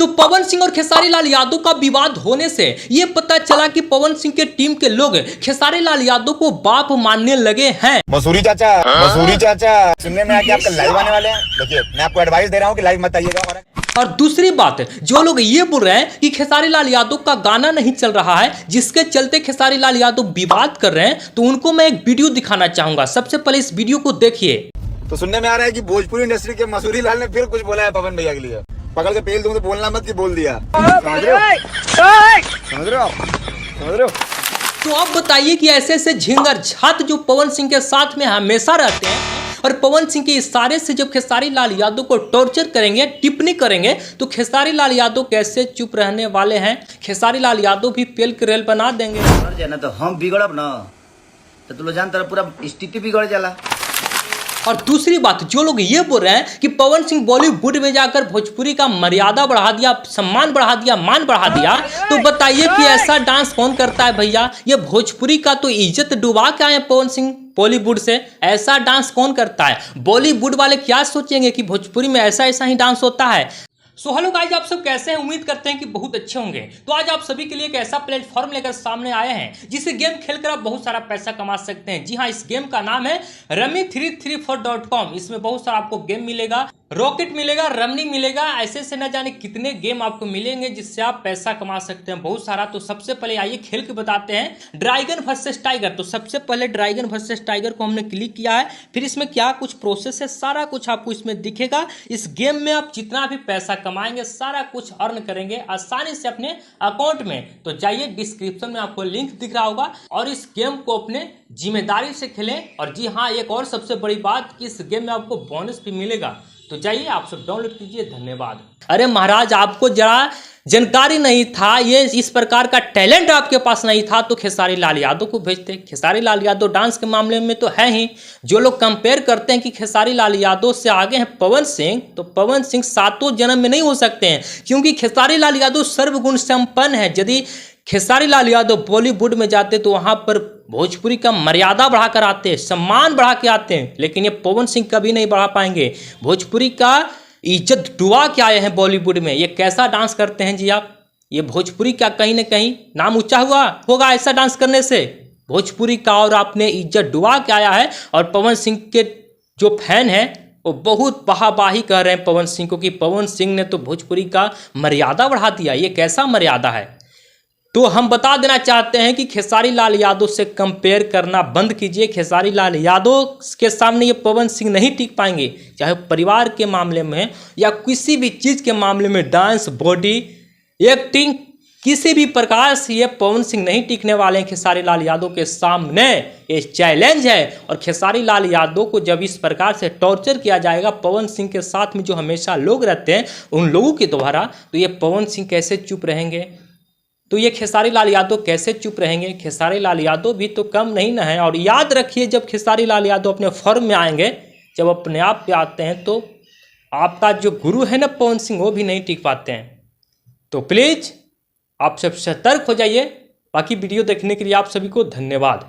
तो पवन सिंह और खेसारी लाल यादव का विवाद होने से ये पता चला कि पवन सिंह के टीम के लोग खेसारी लाल यादव को बाप मानने लगे हैं। मसूरी चाचा सुनने में आया कि आप लाइव आने वाले हैं। देखिए मैं आपको एडवाइस दे रहा हूँ कि लाइव मत आइएगा। और दूसरी बात, जो लोग ये बोल रहे हैं कि खेसारी लाल यादव का गाना नहीं चल रहा है जिसके चलते खेसारी लाल यादव विवाद कर रहे हैं, तो उनको मैं एक वीडियो दिखाना चाहूंगा। सबसे पहले इस वीडियो को देखिए। तो सुनने में आ रहा है कि भोजपुरी इंडस्ट्री के मसूरी लाल ने फिर कुछ बोला है पवन भैया के लिए। पकड़ के पेल दूं तो बोलना मत कि बोल दिया। समझ रहे हो? तो आप बताइए कि ऐसे ऐसे झिंगर झात जो पवन सिंह के साथ में हमेशा रहते हैं और पवन सिंह के इशारे से जब खेसारी लाल यादव को टॉर्चर करेंगे, टिप्पणी करेंगे, तो खेसारी लाल यादव कैसे चुप रहने वाले हैं? खेसारी लाल यादव भी पेल के रेल बना देंगे। ना तो हम बिगड़ब ना तो तू लोग जानता पूरा स्थिति बिगड़ जाला। और दूसरी बात, जो लोग ये बोल रहे हैं कि पवन सिंह बॉलीवुड में जाकर भोजपुरी का मर्यादा बढ़ा दिया, सम्मान बढ़ा दिया, मान बढ़ा दिया, तो बताइए कि ऐसा डांस कौन करता है भैया? ये भोजपुरी का तो इज्जत डुबा के आए पवन सिंह बॉलीवुड से। ऐसा डांस कौन करता है? बॉलीवुड वाले क्या सोचेंगे कि भोजपुरी में ऐसा ही डांस होता है? सो हेलो गाइस, आप सब कैसे हैं? उम्मीद करते हैं कि बहुत अच्छे होंगे। तो आज आप सभी के लिए एक ऐसा प्लेटफॉर्म लेकर सामने आए हैं जिससे गेम खेलकर आप बहुत सारा पैसा कमा सकते हैं। जी हाँ, इस गेम का नाम है rummy334.com। इसमें बहुत सारा आपको गेम मिलेगा, रॉकेट मिलेगा, रमनी मिलेगा, ऐसे न जाने कितने गेम आपको मिलेंगे जिससे आप पैसा कमा सकते हैं बहुत सारा। तो सबसे पहले आइए खेल के बताते हैं ड्रैगन वर्सेस टाइगर। तो सबसे पहले ड्रैगन वर्सेस टाइगर को हमने क्लिक किया है। फिर इसमें क्या कुछ प्रोसेस है सारा कुछ आपको इसमें दिखेगा। इस गेम में आप जितना भी पैसा कमाएंगे सारा कुछ अर्न करेंगे आसानी से अपने अकाउंट में। तो जाइए, डिस्क्रिप्शन में आपको लिंक दिख रहा होगा और इस गेम को अपने जिम्मेदारी से खेलें। और जी हाँ, एक और सबसे बड़ी बात कि इस गेम में आपको बोनस भी मिलेगा। तो जाइए, आप सब डाउनलोड कीजिए। धन्यवाद। अरे महाराज, आपको जरा जानकारी नहीं था, ये इस प्रकार का टैलेंट आपके पास नहीं था तो खेसारी लाल यादव को भेजते। खेसारी लाल यादव डांस के मामले में तो है ही। जो लोग कंपेयर करते हैं कि खेसारी लाल यादव से आगे हैं पवन सिंह, तो पवन सिंह सातों जन्म में नहीं हो सकते हैं, क्योंकि खेसारी लाल यादव सर्वगुण संपन्न है। यदि खेसारी लाल यादव बॉलीवुड में जाते तो वहां पर भोजपुरी का मर्यादा बढ़ाकर आते हैं, सम्मान बढ़ा के आते हैं, लेकिन ये पवन सिंह कभी नहीं बढ़ा पाएंगे। भोजपुरी का इज्जत डुबा के आए हैं बॉलीवुड में। ये कैसा डांस करते हैं जी आप? ये भोजपुरी का कहीं ना कहीं नाम ऊंचा हुआ होगा ऐसा डांस करने से। भोजपुरी का और आपने इज्जत डुबा के आया है। और पवन सिंह के जो फैन हैं वो बहुत वाहवाही कर रहे हैं पवन सिंह को कि पवन सिंह ने तो भोजपुरी का मर्यादा बढ़ा दिया। ये कैसा मर्यादा है? तो हम बता देना चाहते हैं कि खेसारी लाल यादव से कंपेयर करना बंद कीजिए। खेसारी लाल यादव के सामने ये पवन सिंह नहीं टिक पाएंगे, चाहे परिवार के मामले में या किसी भी चीज़ के मामले में, डांस, बॉडी, एक्टिंग, किसी भी प्रकार से ये पवन सिंह नहीं टिकने वाले हैं खेसारी लाल यादव के सामने। ये चैलेंज है। और खेसारी लाल यादव को जब इस प्रकार से टॉर्चर किया जाएगा पवन सिंह के साथ में जो हमेशा लोग रहते हैं उन लोगों के द्वारा, तो ये पवन सिंह कैसे चुप रहेंगे? तो ये खेसारी लाल यादव कैसे चुप रहेंगे? खेसारी लाल यादव भी तो कम नहीं ना है। और याद रखिए, जब खेसारी लाल यादव अपने फॉर्म में आएंगे, जब अपने आप पे आते हैं, तो आपका जो गुरु है ना पवन सिंह, वो भी नहीं टिक पाते हैं। तो प्लीज़ आप सब सतर्क हो जाइए। बाकी वीडियो देखने के लिए आप सभी को धन्यवाद।